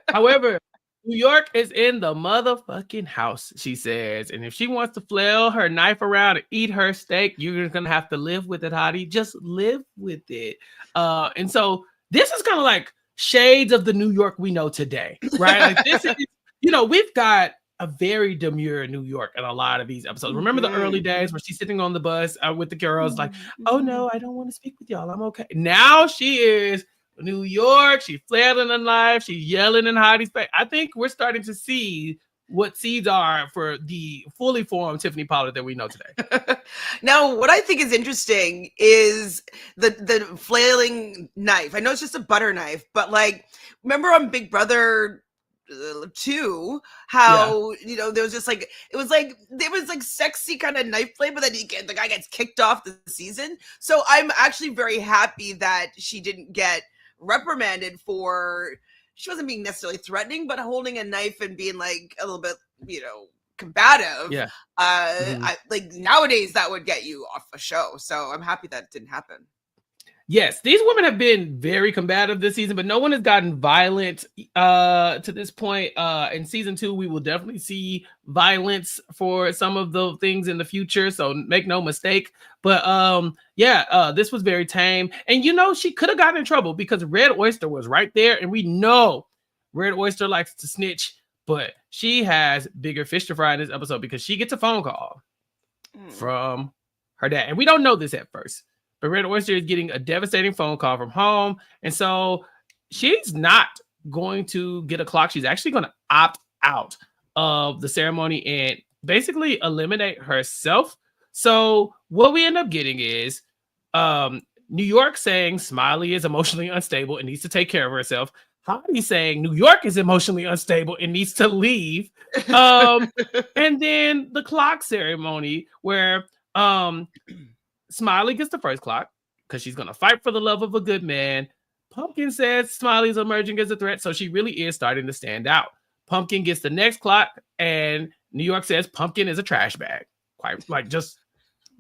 However, New York is in the motherfucking house, she says. And if she wants to flail her knife around and eat her steak, you're going to have to live with it, Hottie. Just live with it. And so this is kind of like shades of the New York we know today, right? Like this is, you know, we've got a very demure New York in a lot of these episodes. Remember the early days where she's sitting on the bus with the girls like, oh no, I don't want to speak with y'all. I'm okay. Now she is New York. She's flailing in life. She's yelling in Hottie's face. I think we're starting to see what seeds are for the fully formed Tiffany Pollard that we know today. Now, what I think is interesting is the flailing knife. I know it's just a butter knife, but like, remember on Big Brother 2 how you know there was just like it was like sexy kind of knife play, but then the guy gets kicked off the season. So I'm actually very happy that she didn't get reprimanded for, she wasn't being necessarily threatening, but holding a knife and being like a little bit, you know, combative. Like nowadays that would get you off a show. So I'm happy that didn't happen. Yes, these women have been very combative this season, but no one has gotten violent to this point. In season 2, we will definitely see violence for some of the things in the future, so make no mistake. But this was very tame. And you know, she could have gotten in trouble because Red Oyster was right there, and we know Red Oyster likes to snitch, but she has bigger fish to fry in this episode because she gets a phone call from her dad. And we don't know this at first. But Red Oyster is getting a devastating phone call from home. And so she's not going to get a clock. She's actually going to opt out of the ceremony and basically eliminate herself. So what we end up getting is New York saying Smiley is emotionally unstable and needs to take care of herself. Hottie saying New York is emotionally unstable and needs to leave. And then the clock ceremony where Smiley gets the first clock because she's going to fight for the love of a good man. Pumpkin says Smiley's emerging as a threat, so she really is starting to stand out. Pumpkin gets the next clock, and New York says Pumpkin is a trash bag. Quite like just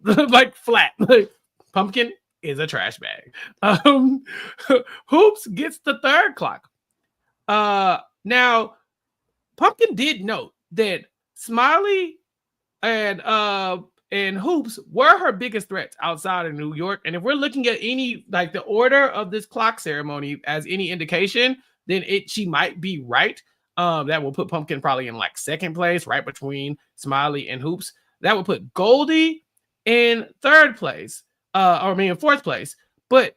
like flat. Like Pumpkin is a trash bag. Hoops gets the third clock. Now Pumpkin did note that Smiley and Hoops were her biggest threats outside of New York. And if we're looking at any like the order of this clock ceremony as any indication, then she might be right. That will put Pumpkin probably in like second place, right between Smiley and Hoops. That would put Goldie in third place, in fourth place. But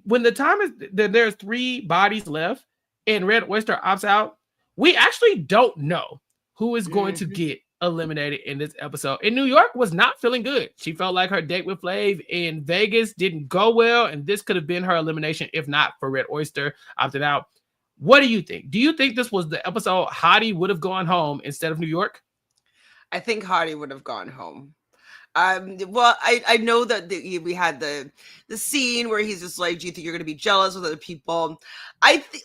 when the time is that there's 3 bodies left and Red Oyster opts out, we actually don't know who is going to get eliminated in this episode. And New York was not feeling good. She felt like her date with Flav in Vegas didn't go well, and this could have been her elimination if not for Red Oyster opted out. What do you think? Do you think this was the episode Hottie would have gone home instead of New York? I think Hottie would have gone home. Well, I know that we had the scene where he's just like, do you think you're going to be jealous with other people? I think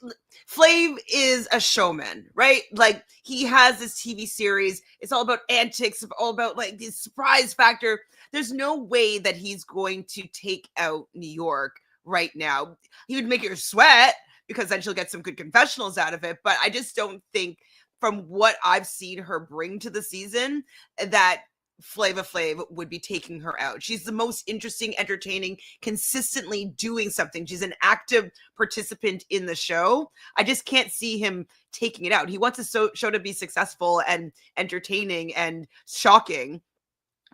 Flav is a showman, right? Like he has this TV series. It's all about antics, all about like the surprise factor. There's no way that he's going to take out New York right now. He would make her sweat because then she'll get some good confessionals out of it. But I just don't think from what I've seen her bring to the season that Flava Flav would be taking her out. She's the most interesting, entertaining, consistently doing something. She's an active participant in the show. I just can't see him taking it out. He wants the show to be successful and entertaining and shocking.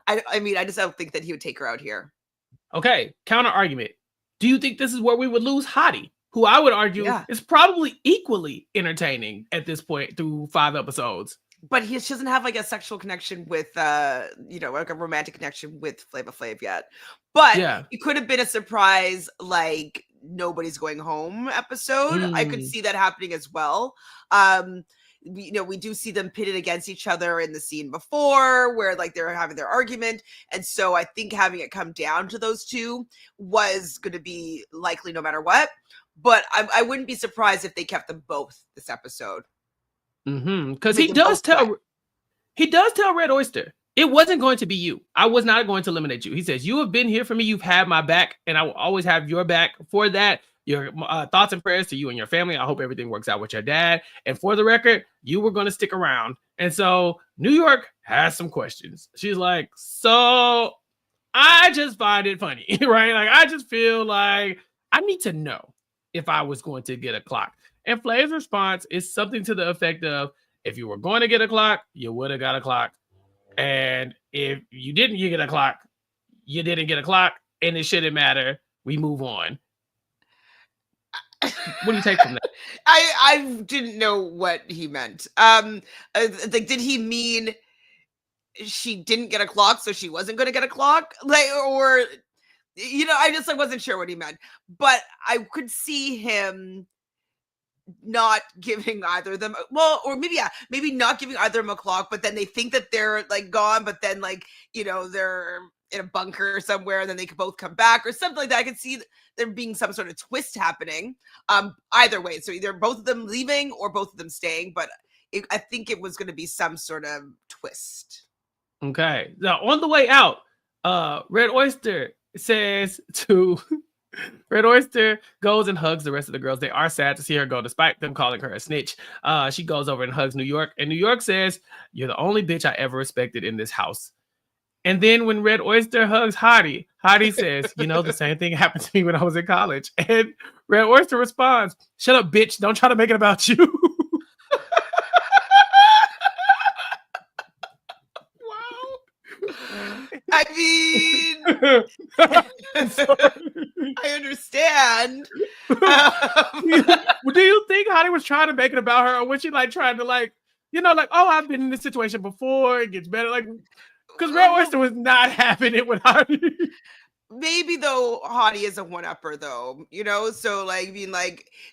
I mean, I just don't think that he would take her out here. Okay, counter argument. Do you think this is where we would lose Hottie, who I would argue is probably equally entertaining at this point through 5 episodes? But he doesn't have like a sexual connection with, like a romantic connection with Flava Flav yet. But it could have been a surprise, like Nobody's Going Home episode. I could see that happening as well. We do see them pitted against each other in the scene before where like they're having their argument. And so I think having it come down to those two was going to be likely no matter what. But I wouldn't be surprised if they kept them both this episode. Because he does tell Red Oyster, it wasn't going to be you. I was not going to eliminate you. He says, you have been here for me. You've had my back, and I will always have your back. For that, your thoughts and prayers to you and your family. I hope everything works out with your dad. And for the record, you were going to stick around. And so New York has some questions. She's like, so I just find it funny, right? Like, I just feel like I need to know if I was going to get a clock. And Flav's response is something to the effect of, if you were going to get a clock, you would have got a clock. And if you didn't get a clock, you didn't get a clock, and it shouldn't matter. We move on. What do you take from that? I didn't know what he meant. Like, did he mean she didn't get a clock, so she wasn't going to get a clock? Like, or, I just wasn't sure what he meant. But I could see him not giving either of them, or maybe not giving either of them a clock, but then they think that they're like gone, but then like they're in a bunker somewhere and then they could both come back or something like that. I could see there being some sort of twist happening either way, so either both of them leaving or both of them staying, but I think it was going to be some sort of twist. Okay, now on the way out, Red Oyster says to Red Oyster goes and hugs the rest of the girls. They are sad to see her go, despite them calling her a snitch. She goes over and hugs New York, and New York says, "You're the only bitch I ever respected in this house." And then when Red Oyster hugs Hottie, Hottie says, the same thing happened to me when I was in college. And Red Oyster responds, "Shut up, bitch. Don't try to make it about you." I mean, I understand. Do you think Hottie was trying to make it about her, or was she trying to oh, I've been in this situation before, it gets better, because Red Oyster was not having it with Hottie. Maybe though Hottie is a one-upper though, so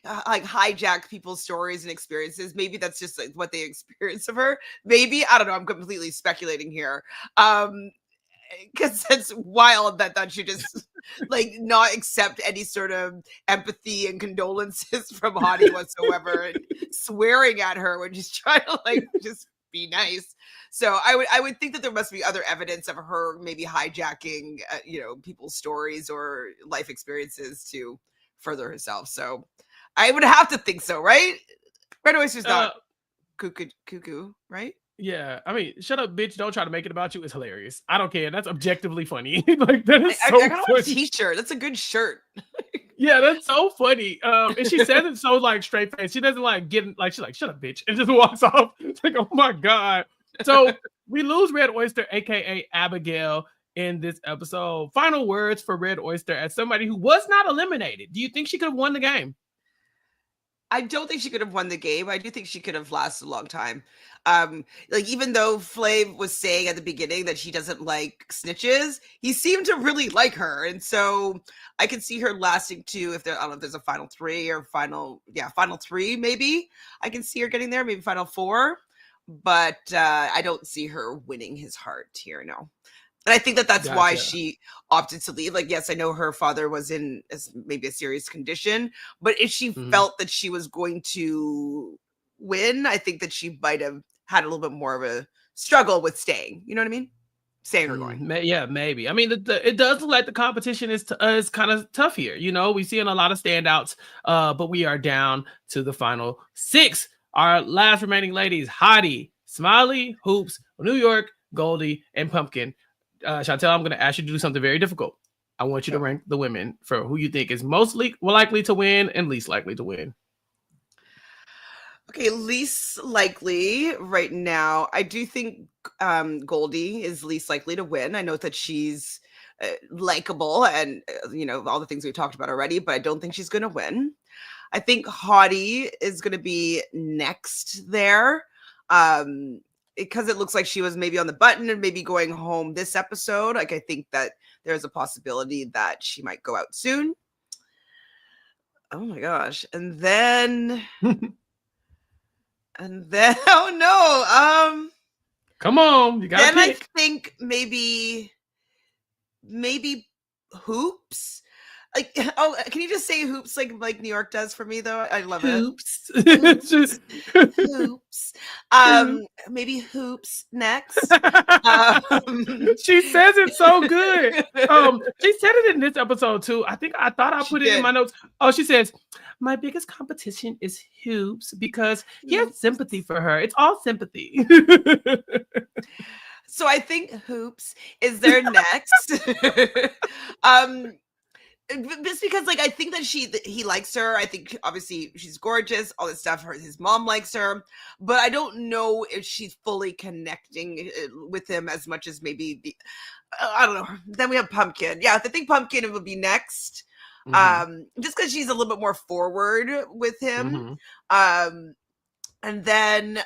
hijack people's stories and experiences. Maybe that's just what they experience of her. Maybe, I don't know. I'm completely speculating here. Because that's wild that she just not accept any sort of empathy and condolences from Hottie whatsoever, and swearing at her when she's trying to just be nice. So I would think that there must be other evidence of her maybe hijacking, people's stories or life experiences to further herself. So I would have to think so, right? Red Oyster's not cuckoo, right? Yeah, I mean, shut up, bitch! Don't try to make it about you. It's hilarious. I don't care. That's objectively funny. Like that is so I got funny. a T-shirt. That's a good shirt. Yeah, that's so funny. And she says it so like straight face. She doesn't like get like she's like, shut up, bitch, and just walks off. It's like, oh my god. So we lose Red Oyster, aka Abigail, in this episode. Final words for Red Oyster as somebody who was not eliminated. Do you think she could have won the game? I don't think she could have won the game. I do think she could have lasted a long time. Like even though Flav was saying at the beginning that she doesn't like snitches, he seemed to really like her, and so I could see her lasting to I don't know if there's a final three or final three maybe. I can see her getting there, maybe final four, but I don't see her winning his heart here. No. And I think that's why she opted to leave. Like, yes, I know her father was in maybe a serious condition, but if she felt that she was going to win, I think that she might have had a little bit more of a struggle with staying. You know what I mean? Staying or going. Yeah, maybe. I mean, it does look like the competition is kind of tough here. You know, we've seen a lot of standouts, but we are down to the final six. Our last remaining ladies, Hottie, Smiley, Hoops, New York, Goldie, and Pumpkin. Chantele, I'm going to ask you to do something very difficult. I want you to rank the women for who you think is most likely to win and least likely to win. Okay, least likely right now. I do think Goldie is least likely to win. I know that she's likable and, all the things we talked about already, but I don't think she's going to win. I think Hottie is going to be next there. Because it looks like she was maybe on the button and maybe going home this episode. Like, I think that there's a possibility that she might go out soon. Oh my gosh. And then, oh no. Come on. You gotta pick. I think maybe Hoops. Like, can you just say Hoops like New York does for me though? I love Hoops. It. Just Hoops. Maybe Hoops next. She says it so good. She said it in this episode too. I thought I put it in my notes. Oh, she says, my biggest competition is Hoops because he has sympathy for her. It's all sympathy. So I think Hoops is there next. Just because, like, I think that he likes her. I think obviously she's gorgeous, all this stuff. His mom likes her, but I don't know if she's fully connecting with him as much as maybe I don't know. Then we have Pumpkin. Yeah, I think Pumpkin would be next. Just because she's a little bit more forward with him. And then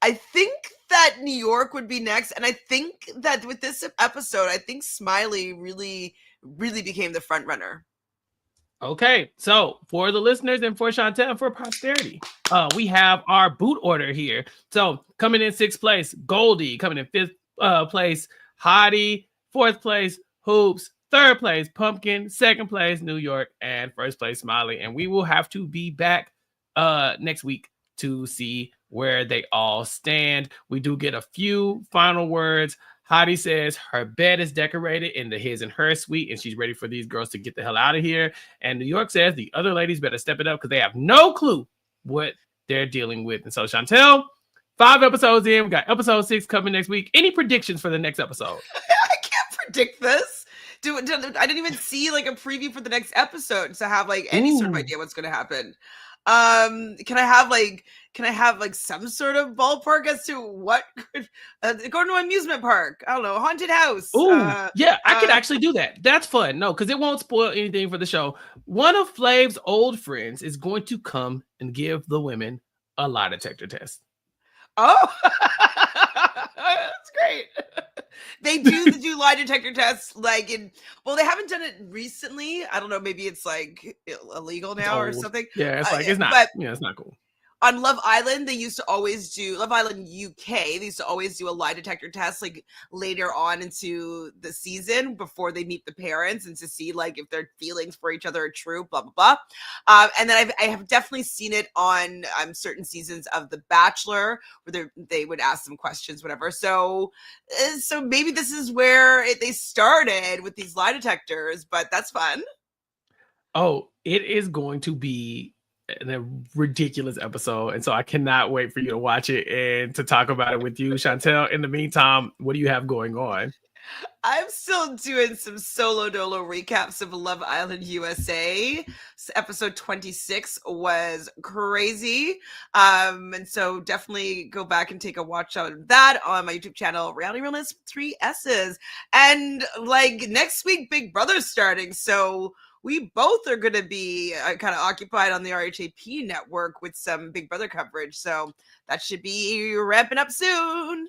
I think that New York would be next. And I think that with this episode, I think Smiley really became the front runner. Okay, so for the listeners and for Chantele and for posterity, we have our boot order here. So coming in 6th place, Goldie. Coming in 5th place, Hottie. 4th place, Hoops. 3rd place, Pumpkin. 2nd place, New York. And 1st place, Smiley. And we will have to be back next week to see where they all stand. We do get a few final words. Hottie says her bed is decorated in the his and her suite, and she's ready for these girls to get the hell out of here. And New York says the other ladies better step it up because they have no clue what they're dealing with. And so, Chantele, 5 episodes in, we got episode 6 coming next week. Any predictions for the next episode? I can't predict this. I didn't even see like a preview for the next episode to have like any sort of idea what's going to happen. Can I have like some sort of ballpark as to what could go to an amusement park? I don't know, haunted house. Yeah, I could actually do that. That's fun. No, because it won't spoil anything for the show. One of Flav's old friends is going to come and give the women a lie detector test. Oh, that's great. They do lie detector tests like they haven't done it recently. I don't know, maybe it's like illegal now or something. Yeah, it's like it's not. It's not cool. on Love Island, they used to always do Love Island UK. They used to always do a lie detector test, like later on into the season before they meet the parents and to see like if their feelings for each other are true, blah, blah, blah. And then I have definitely seen it on certain seasons of The Bachelor where they would ask them questions, whatever. So maybe this is where they started with these lie detectors, but that's fun. Oh, it is going to be a ridiculous episode. And so I cannot wait for you to watch it and to talk about it with you, Chantele. In the meantime, what do you have going on? I'm still doing some solo dolo recaps of Love Island USA. Episode 26 was crazy. And so definitely go back and take a watch out of that on my YouTube channel, Reality Realness 3 S's. And like next week, Big Brother's starting. So we both are going to be kind of occupied on the RHAP network with some Big Brother coverage. So that should be ramping up soon.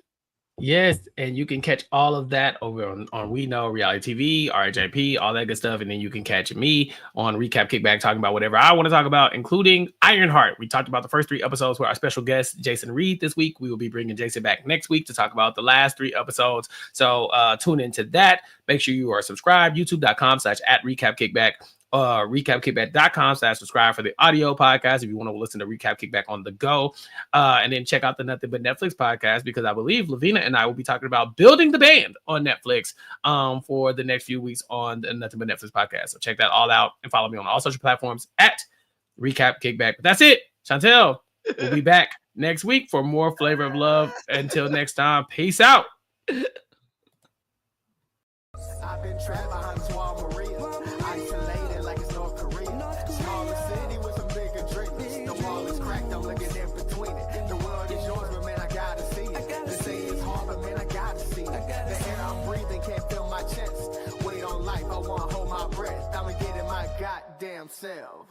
Yes, and you can catch all of that over on We Know, Reality TV, RHAP, all that good stuff. And then you can catch me on Recap Kickback talking about whatever I want to talk about, including Ironheart. We talked about the first 3 episodes with our special guest, Jason Reed, this week. We will be bringing Jason back next week to talk about the last 3 episodes. So tune into that. Make sure you are subscribed, youtube.com/@recapkickback. recapkickback.com/subscribe for the audio podcast if you want to listen to Recap Kickback on the go, and then check out the Nothing But Netflix podcast, because I believe Lavina and I will be talking about building the band on Netflix for the next few weeks on the Nothing But Netflix podcast. So check that all out and follow me on all social platforms at Recap Kickback. But that's it. Chantele, we'll be back next week for more Flavor of Love. Until next time, peace out. I've been trapped behind Suave Maria, isolated like it's North Korea. Smaller city with some bigger dreams. The wall is cracked, I'm looking in between it. The world is yours, but man, I gotta see it. They say it's hard, but man, I gotta see it. The air I'm breathing can't feel my chest. Wait on life, I wanna hold my breath. I'ma get in my goddamn self.